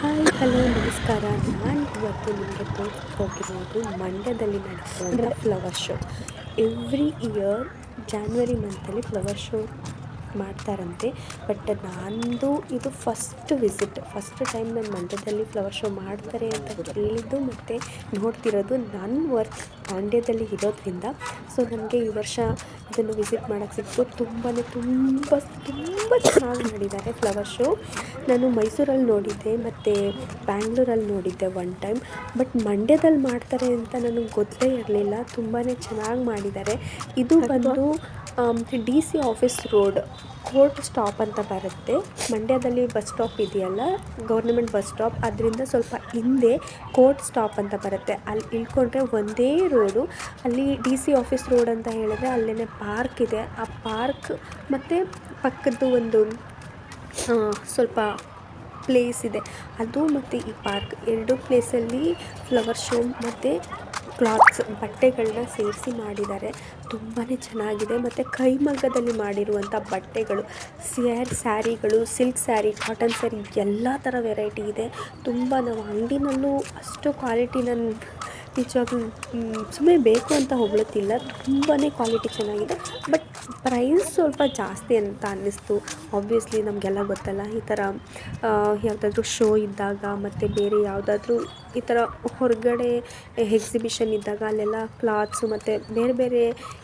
Hi hello ನಮಸ್ಕಾರ. ನಾನು ಇವತ್ತು ನಿಮಗೆ ತೋರಿಸ್ಕೋಗಿರೋದು ಮಂಡ್ಯದಲ್ಲಿ ನಡೆಸುವಂಥ flower show. Every year January ಮಂತಲ್ಲಿ ಫ್ಲವರ್ ಶೋ ಮಾಡ್ತಾರಂತೆ. ಬಟ್ ನಂದು ಇದು ಫಸ್ಟ್ ಟೈಮ್ ನಾನು ಮಂಡ್ಯದಲ್ಲಿ ಫ್ಲವರ್ ಶೋ ಮಾಡ್ತಾರೆ ಅಂತ ಕೇಳಿದ್ದು ಮತ್ತು ನೋಡ್ತಿರೋದು. ನನ್ನ ವರ್ಕ್ ಮಂಡ್ಯದಲ್ಲಿ ಇರೋದ್ರಿಂದ ಸೊ ನನಗೆ ಈ ವರ್ಷ ಇದನ್ನು ವಿಸಿಟ್ ಮಾಡೋಕ್ಕೆ ಸಿಕ್ತು. ತುಂಬ ಚೆನ್ನಾಗಿ ಮಾಡಿದ್ದಾರೆ ಫ್ಲವರ್ ಶೋ. ನಾನು ಮೈಸೂರಲ್ಲಿ ನೋಡಿದ್ದೆ ಮತ್ತು ಬ್ಯಾಂಗ್ಳೂರಲ್ಲಿ ನೋಡಿದ್ದೆ ಒನ್ ಟೈಮ್. ಬಟ್ ಮಂಡ್ಯದಲ್ಲಿ ಮಾಡ್ತಾರೆ ಅಂತ ನನಗೆ ಗೊತ್ತೇ ಇರಲಿಲ್ಲ. ತುಂಬಾ ಚೆನ್ನಾಗಿ ಮಾಡಿದ್ದಾರೆ. ಇದು ಬಂದು DC office road court stop ಅಂತ ಬರುತ್ತೆ. ಮಂಡ್ಯದಲ್ಲಿ ಬಸ್ ಸ್ಟಾಪ್ ಇದೆಯಲ್ಲ, ಗೌರ್ಮೆಂಟ್ ಬಸ್ ಸ್ಟಾಪ್, ಅದರಿಂದ ಸ್ವಲ್ಪ ಹಿಂದೆ ಕೋರ್ಟ್ ಸ್ಟಾಪ್ ಅಂತ ಬರುತ್ತೆ. ಅಲ್ಲಿ ಇಳ್ಕೊಂಡ್ರೆ ಒಂದೇ ರೋಡು. ಅಲ್ಲಿ DC ಆಫೀಸ್ ರೋಡ್ ಅಂತ ಹೇಳಿದ್ರೆ ಅಲ್ಲೇ ಪಾರ್ಕ್ ಇದೆ. ಆ ಪಾರ್ಕ್ ಮತ್ತು ಪಕ್ಕದ್ದು ಒಂದು ಸ್ವಲ್ಪ ಪ್ಲೇಸ್ ಇದೆ. ಅದು ಮತ್ತು ಈ ಪಾರ್ಕ್ ಎರಡು ಪ್ಲೇಸಲ್ಲಿ ಫ್ಲವರ್ ಶೋ ಮತ್ತು ಕ್ಲಾತ್ಸ್ ಬಟ್ಟೆಗಳನ್ನ ಸೇರಿಸಿ ಮಾಡಿದ್ದಾರೆ. ತುಂಬಾ ಚೆನ್ನಾಗಿದೆ. ಮತ್ತು ಕೈಮಗ್ಗದಲ್ಲಿ ಮಾಡಿರುವಂಥ ಬಟ್ಟೆಗಳು, ಸ್ಯಾರಿಗಳು, ಸಿಲ್ಕ್ ಸ್ಯಾರಿ, ಕಾಟನ್ ಸ್ಯಾರಿ ಎಲ್ಲ ಥರ ವೆರೈಟಿ ಇದೆ. ತುಂಬ ನಾವು ಅಂಗಡಿನಲ್ಲೂ ಅಷ್ಟು ಕ್ವಾಲಿಟಿ ನಾನು ನಿಜವಾಗ್ಲೂ ಸುಮ್ಮನೆ ಬೇಕು ಅಂತ ಹೊಗಳುತ್ತಿಲ್ಲ. ತುಂಬಾ ಕ್ವಾಲಿಟಿ ಚೆನ್ನಾಗಿದೆ. ಬಟ್ ಪ್ರೈಸ್ ಸ್ವಲ್ಪ ಜಾಸ್ತಿ ಅಂತ ಅನ್ನಿಸ್ತು. ಆಬ್ವಿಯಸ್ಲಿ ನಮಗೆಲ್ಲ ಗೊತ್ತಲ್ಲ, ಈ ಥರ ಯಾವುದಾದ್ರೂ ಶೋ ಇದ್ದಾಗ ಮತ್ತು ಬೇರೆ ಯಾವುದಾದ್ರೂ ಈ ಥರ ಹೊರಗಡೆ ಎಕ್ಸಿಬಿಷನ್ ಇದ್ದಾಗ ಅಲ್ಲೆಲ್ಲ ಕ್ಲಾತ್ಸು ಮತ್ತು ಬೇರೆ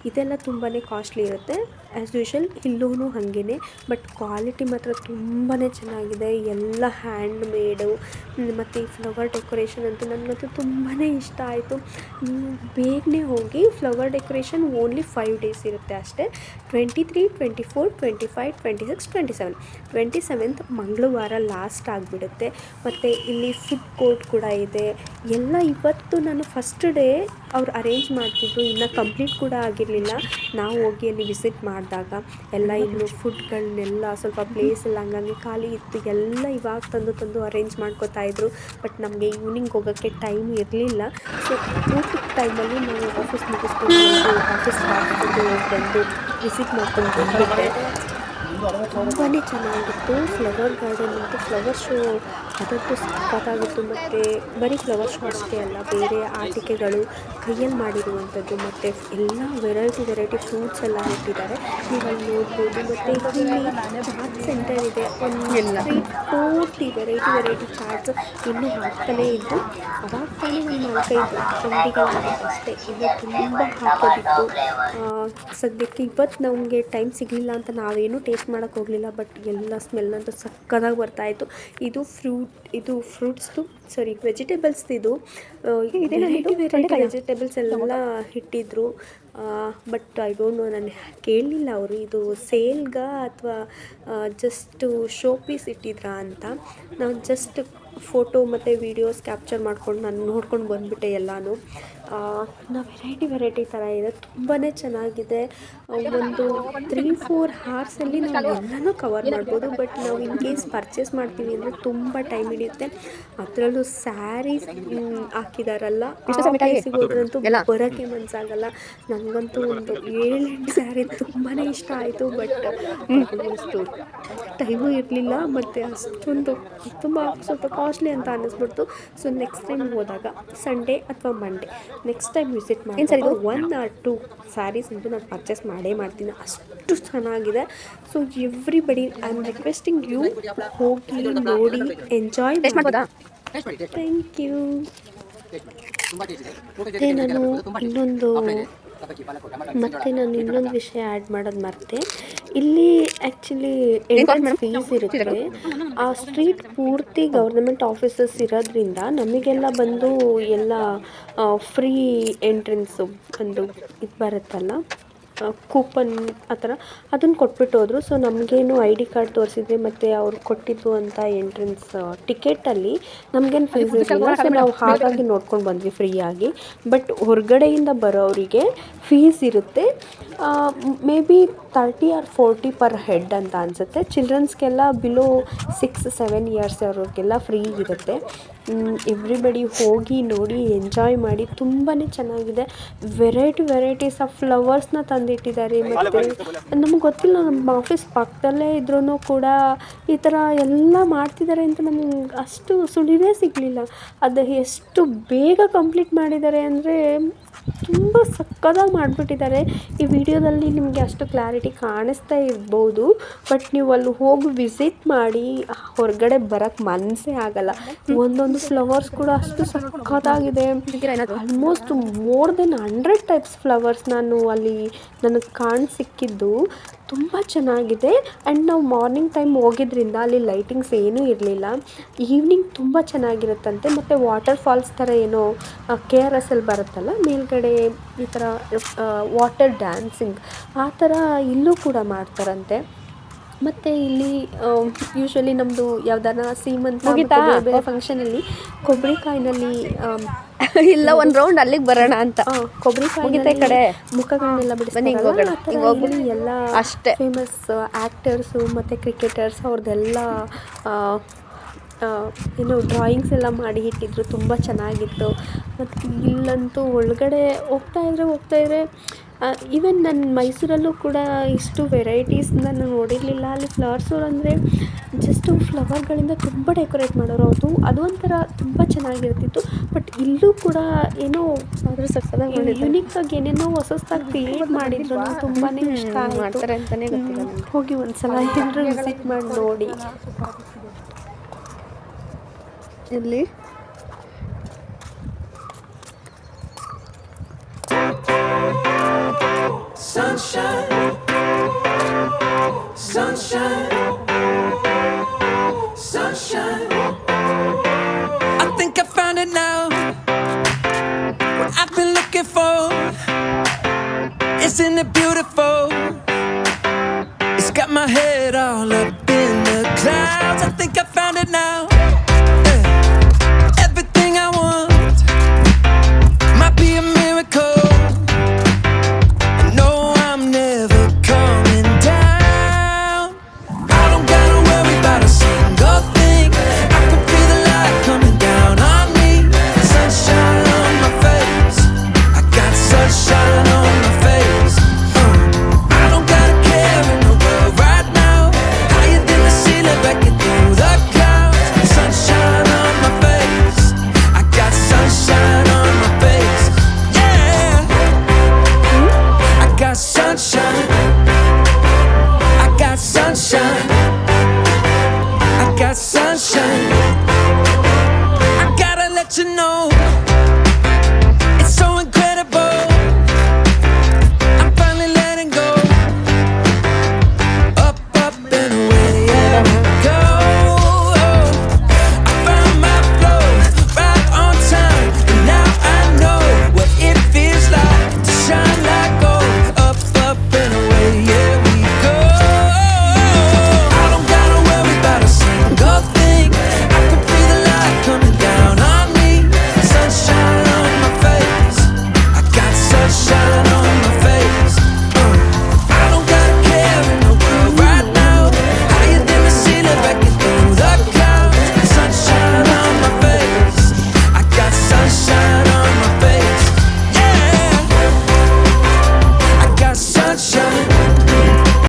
ಇದೆಲ್ಲ ತುಂಬಾ ಕಾಸ್ಟ್ಲಿ ಇರುತ್ತೆ. ಆ್ಯಸ್ ಯೂಶ್ವಲ್ ಇಲ್ಲೂ ಹಾಗೇ. ಬಟ್ ಕ್ವಾಲಿಟಿ ಮಾತ್ರ ತುಂಬಾ ಚೆನ್ನಾಗಿದೆ. ಎಲ್ಲ ಹ್ಯಾಂಡ್ ಮೇಡು ಮತ್ತು ಈ ಫ್ಲವರ್ ಡೆಕೋರೇಷನ್ ಅಂತೂ ನನಗಂತೂ ತುಂಬಾ ಇಷ್ಟ ಆಯಿತು. ಬೇಗನೆ ಹೋಗಿ. ಫ್ಲವರ್ ಡೆಕೋರೇಷನ್ ಓನ್ಲಿ 5 days ಇರುತ್ತೆ ಅಷ್ಟೇ. 23, 24, 25, 26, 27. 27th ಮಂಗಳವಾರ ಲಾಸ್ಟ್ ಆಗಿಬಿಡುತ್ತೆ. ಮತ್ತು ಇಲ್ಲಿ ಫುಡ್ ಕೋರ್ಟ್ ಕೂಡ ಇದೆ. ಎಲ್ಲ ಇವತ್ತು ನಾನು ಫಸ್ಟ್ ಡೇ ಅವ್ರು ಅರೇಂಜ್ ಮಾಡ್ತಿದ್ರು, ಇನ್ನು ಕಂಪ್ಲೀಟ್ ಕೂಡ ಆಗಿರಲಿಲ್ಲ. ನಾವು ಹೋಗಿ ಅಲ್ಲಿ ವಿಸಿಟ್ ಮಾಡಿದಾಗ ಎಲ್ಲ ಇನ್ನು ಫುಡ್ಗಳನ್ನೆಲ್ಲ ಸ್ವಲ್ಪ ಪ್ಲೇಸೆಲ್ಲ ಹಂಗಾಗಿ ಖಾಲಿ ಇತ್ತು. ಎಲ್ಲ ಇವಾಗ ತಂದು ಅರೇಂಜ್ ಮಾಡ್ಕೋತಾಯಿದ್ರು. ಬಟ್ ನಮಗೆ ಈವ್ನಿಂಗ್ ಹೋಗೋಕ್ಕೆ ಟೈಮ್ ಇರಲಿಲ್ಲ. ಸೊ ಊಟದ ಟೈಮಲ್ಲಿ ನಾವು ಆಫೀಸ್ ಮುಗಿಸ್ಕೊಂಡು ಆಫೀಸ್ ಬಂದು ವಿಸಿಟ್ ಮಾಡ್ಕೊಂಡು ಬಂದುಬಿಟ್ಟೆ. ತುಂಬಾ ಚೆನ್ನಾಗಿತ್ತು. ಫ್ಲವರ್ ಗಾರ್ಡನ್ ಮತ್ತು ಫ್ಲವರ್ ಶೋ ಅದಂತೂ ಸಖತ್ತಾಗಿತ್ತು. ಮತ್ತು ಬರೀ ಫ್ಲವರ್ ಶೋ ಅಷ್ಟೇ ಅಲ್ಲ, ಬೇರೆ ಆಟಿಕೆಗಳು, ಕೈಯಲ್ಲಿ ಮಾಡಿರುವಂಥದ್ದು ಮತ್ತು ಎಲ್ಲ ವೆರೈಟಿ ಫ್ರೂಟ್ಸ್ ಎಲ್ಲ ಇಟ್ಟಿದ್ದಾರೆ. ನೀವು ಅಲ್ಲಿ ನೋಡ್ಬೋದು. ಮತ್ತು ಇಲ್ಲಿ ಚಾಟ್ ಸೆಂಟರ್ ಇದೆ. ಒಂದು ಸ್ಟ್ರೀಟ್ ಪೂರ್ತಿ ವೆರೈಟಿ ಚಾಟ್ಸ್ ಇನ್ನೂ ಹಾಕ್ತಾನೇ ಇದ್ದು. ಅವಾಗ ತಾನೇ ಒಂದು 4-5 ಅಂಗಡಿಗಳಾಗಿತ್ತು ಅಷ್ಟೇ. ಇನ್ನು ತುಂಬ ಹಾಕೋದಿತ್ತು. ಸದ್ಯಕ್ಕೆ ಇವತ್ತು ನಮಗೆ ಟೈಮ್ ಸಿಗಲಿಲ್ಲ ಅಂತ ನಾವೇನು ಟೇಸ್ಟ್ ಮಾಡೋಕ್ಕೆ ಹೋಗಲಿಲ್ಲ. ಬಟ್ ಎಲ್ಲ ಸ್ಮೆಲ್ ಅಂತೂ ಸಕ್ಕತ್ತಾಗಿ ಬರ್ತಾಯಿತ್ತು. ಇದು ಫ್ರೂಟ್ಸ್ದು ವೆಜಿಟೇಬಲ್ಸ್ದು. ಇದು ವೆರೈಟಿ ವೆಜಿಟೇಬಲ್ಸ್ ಎಲ್ಲ ಇಟ್ಟಿದ್ರು. ಬಟ್ ಐ ಡೋಂಟ್ ನೋ, ನಾನು ಕೇಳಲಿಲ್ಲ ಅವರು ಇದು ಸೇಲ್ಗಾ ಅಥವಾ ಜಸ್ಟು ಶೋ ಪೀಸ್ ಇಟ್ಟಿದ್ರಾ ಅಂತ. ನಾವು ಜಸ್ಟ್ ಫೋಟೋ ಮತ್ತು ವೀಡಿಯೋಸ್ ಕ್ಯಾಪ್ಚರ್ ಮಾಡ್ಕೊಂಡು ನಾನು ನೋಡ್ಕೊಂಡು ಬಂದುಬಿಟ್ಟೆ ಎಲ್ಲನೂ. ವೆರೈಟಿ ಥರ ಇದೆ. ತುಂಬಾ ಚೆನ್ನಾಗಿದೆ. ಒಂದು 3-4 hours ನಾವು ಎಲ್ಲನೂ ಕವರ್ ಮಾಡ್ಬೋದು. ಬಟ್ ನಾವು ಇನ್ ಕೇಸ್ ಪರ್ಚೇಸ್ ಮಾಡ್ತೀವಿ ಅಂದರೆ ತುಂಬ ಟೈಮ್ ಹಿಡಿಯುತ್ತೆ. ಅದರಲ್ಲೂ ಸ್ಯಾರೀಸ್ ಹಾಕಿದಾರಲ್ಲ, ಪ್ಲೇಸಿಗೆ ಹೋದ್ರಂತೂ ಬರೋಕ್ಕೆ ಮನಸ್ಸಾಗಲ್ಲ. ನನಗಂತೂ ಒಂದು 7-8 ಸ್ಯಾರಿ ತುಂಬಾ ಇಷ್ಟ ಆಯಿತು. ಬಟ್ ಅಷ್ಟು ಟೈಮು ಇರಲಿಲ್ಲ ಮತ್ತು ಅಷ್ಟೊಂದು ತುಂಬ ಸ್ವಲ್ಪ ಕಾಸ್ಟ್ಲಿ ಅಂತ ಅನ್ನಿಸ್ಬಿಡ್ತು. ಸೊ ನೆಕ್ಸ್ಟ್ ಟೈಮ್ ಹೋದಾಗ ಸಂಡೇ ಅಥವಾ ಮಂಡೇ ನೆಕ್ಸ್ಟ್ ಟೈಮ್ ವಿಸಿಟ್ ಮಾಡಿ 1 or 2 ಸ್ಯಾರೀಸ್ ಅಂತೂ ನಾನು ಪರ್ಚೇಸ್ ಮಾಡ್ತೀನಿ. ಅಷ್ಟು ಚೆನ್ನಾಗಿದೆ. So everybody I am requesting you, ಹೋಗಿ ನೋಡಿ ಎಂಜಾಯ್ ಮಾಡಿ. Thank you. ಮತ್ತು ನಾನು ಇನ್ನೊಂದು ವಿಷಯ ಆ್ಯಡ್ ಮಾಡೋದು ಮರೆತೆ. ಇಲ್ಲಿ ಆ್ಯಕ್ಚುಲಿ ಎಂಟ್ರೆನ್ಸ್ ಫೀಸ್ ಇರುತ್ತೆ. ಆ ಸ್ಟ್ರೀಟ್ ಪೂರ್ತಿ ಗೌರ್ಮೆಂಟ್ ಆಫೀಸಸ್ ಇರೋದ್ರಿಂದ ನಮಗೆಲ್ಲ ಬಂದು ಎಲ್ಲ ಫ್ರೀ ಎಂಟ್ರೆನ್ಸು ಒಂದು ಇದು ಬರುತ್ತಲ್ಲ, ಕೂಪನ್ ಆ ಥರ, ಅದನ್ನು ಕೊಟ್ಬಿಟ್ಟು ಹೋದರು. ಸೊ ನಮಗೇನು ID ಕಾರ್ಡ್ ತೋರಿಸಿದ್ರೆ ಮತ್ತು ಅವ್ರು ಕೊಟ್ಟಿದ್ದು ಅಂತ ಎಂಟ್ರೆನ್ಸ್ ಟಿಕೆಟಲ್ಲಿ ನಮಗೇನು ಫೀಸ್ ಇರಲಿಲ್ಲ. ಸೊ ನಾವು ಹಾಗಾಗಿ ನೋಡ್ಕೊಂಡು ಬಂದ್ವಿ ಫ್ರೀಯಾಗಿ. ಬಟ್ ಹೊರಗಡೆಯಿಂದ ಬರೋರಿಗೆ ಫೀಸ್ ಇರುತ್ತೆ. May be 30 or 40 per head ಅಂತ ಅನಿಸುತ್ತೆ. ಚಿಲ್ಡ್ರನ್ಸ್ಗೆಲ್ಲ ಬಿಲೋ 6-7 years ಅವ್ರಿಗೆಲ್ಲ ಫ್ರೀ ಇರುತ್ತೆ. ಎವ್ರಿಬಡಿ ಹೋಗಿ ನೋಡಿ ಎಂಜಾಯ್ ಮಾಡಿ. ತುಂಬಾ ಚೆನ್ನಾಗಿದೆ. ವೆರೈಟೀಸ್ ಆಫ್ ಫ್ಲವರ್ಸ್ನ ತಂದಿಟ್ಟಿದ್ದಾರೆ. ಮತ್ತು ನಮ್ಗೆ ಗೊತ್ತಿಲ್ಲ, ನಮ್ಮ ಆಫೀಸ್ ಪಕ್ಕದಲ್ಲೇ ಇದ್ರೂ ಕೂಡ ಈ ಥರ ಎಲ್ಲ ಮಾಡ್ತಿದ್ದಾರೆ ಅಂತ ನಮ್ಗೆ ಅಷ್ಟು ಸುಳಿವೇ ಸಿಗಲಿಲ್ಲ. ಅದು ಎಷ್ಟು ಬೇಗ ಕಂಪ್ಲೀಟ್ ಮಾಡಿದ್ದಾರೆ ಅಂದರೆ ತುಂಬ ಸಕ್ಕತ್ತಾಗಿ ಮಾಡಿಬಿಟ್ಟಿದ್ದಾರೆ. ಈ ವಿಡಿಯೋದಲ್ಲಿ ನಿಮಗೆ ಅಷ್ಟು ಕ್ಲಾರಿಟಿ ಕಾಣಿಸ್ತಾ ಇರ್ಬೋದು, ಬಟ್ ನೀವು ಅಲ್ಲಿ ಹೋಗಿ ವಿಸಿಟ್ ಮಾಡಿ ಹೊರಗಡೆ ಬರೋಕ್ಕೆ ಮನಸ್ಸೇ ಆಗಲ್ಲ. ಒಂದೊಂದು ಫ್ಲವರ್ಸ್ ಕೂಡ ಅಷ್ಟು ಸಕ್ಕತ್ತಾಗಿದೆ. Almost more than 100 types flowers ಅಲ್ಲಿ ನನಗೆ ಸಿಕ್ಕಿದ್ದು. ತುಂಬ ಚೆನ್ನಾಗಿದೆ. ಆ್ಯಂಡ್ ನಾವು ಮಾರ್ನಿಂಗ್ ಟೈಮ್ ಹೋಗಿದ್ರಿಂದ ಅಲ್ಲಿ ಲೈಟಿಂಗ್ಸ್ ಏನೂ ಇರಲಿಲ್ಲ. ಈವ್ನಿಂಗ್ ತುಂಬ ಚೆನ್ನಾಗಿರುತ್ತಂತೆ. ಮತ್ತು ವಾಟರ್ ಫಾಲ್ಸ್ ಥರ ಏನೋ KRS ಅಲ್ಲಿ ಬರುತ್ತಲ್ಲ ಮೇಲ್ಗಡೆ, ಈ ಥರ ವಾಟರ್ ಡ್ಯಾನ್ಸಿಂಗ್ ಆ ಥರ ಇಲ್ಲೂ ಕೂಡ ಮಾಡ್ತಾರಂತೆ. ಮತ್ತು ಇಲ್ಲಿ ಯೂಶ್ವಲಿ ನಮ್ಮದು ಯಾವ್ದಾರ ಸೀಮಂತ ಬೇರೆ ಫಂಕ್ಷನಲ್ಲಿ ಕೊಬ್ಬರಿಕಾಯಿನಲ್ಲಿ ಇಲ್ಲ ಒಂದು ರೌಂಡ್ ಅಲ್ಲಿಗೆ ಬರೋಣ ಅಂತ ಕೊಬ್ಬರಿಕಾಯಿ ಕಡೆ ಮುಖಗಳನ್ನೆಲ್ಲ ಬಿಡಿಸ್ತಾರೆ. ಎಲ್ಲ ಅಷ್ಟೇ ಫೇಮಸ್ ಆ್ಯಕ್ಟರ್ಸು ಮತ್ತು ಕ್ರಿಕೆಟರ್ಸ್ ಅವ್ರದ್ದೆಲ್ಲ ಏನು ಡ್ರಾಯಿಂಗ್ಸ್ ಎಲ್ಲ ಮಾಡಿ ಇಟ್ಟಿದ್ರು. ತುಂಬ ಚೆನ್ನಾಗಿತ್ತು. ಮತ್ತು ಇಲ್ಲಂತೂ ಒಳಗಡೆ ಹೋಗ್ತಾಯಿದ್ರೆ ಈವನ್ ನನ್ನ ಮೈಸೂರಲ್ಲೂ ಕೂಡ ಇಷ್ಟು ವೆರೈಟೀಸ್ ನಾನು ನೋಡಿರಲಿಲ್ಲ. ಅಲ್ಲಿ ಫ್ಲವರ್ಸು ಅಂದರೆ ಜಸ್ಟು ಫ್ಲವರ್ಗಳಿಂದ ತುಂಬ ಡೆಕೋರೇಟ್ ಮಾಡೋರು. ಅದು ಒಂಥರ ತುಂಬ ಚೆನ್ನಾಗಿರ್ತಿತ್ತು. ಬಟ್ ಇಲ್ಲೂ ಕೂಡ ಏನೋ ಅದ್ರ ಸಕ್ಕದಾಗಿ ಯುನಿಕ್ಕಾಗಿ ಏನೇನೋ ಹೊಸದಾಗಿ ಕ್ರಿಯೇಟ್ ಮಾಡಿದ್ರು. ತುಂಬಾ ಇಷ್ಟ ಮಾಡ್ತಾರೆ ಅಂತಲೇ ಗೊತ್ತಿಲ್ಲ. ಹೋಗಿ ಒಂದ್ಸಲ ಎಲ್ಲರೂ ವಿಸಿಟ್ ಮಾಡಿ ನೋಡಿ. ಇಲ್ಲಿ Sunshine, sunshine, sunshine. I think I found it now. What I've been looking for. Isn't it beautiful? It's got my head all up in the clouds. I think I found it now. Everything I want might be a miracle. Sunshine, I gotta let you know.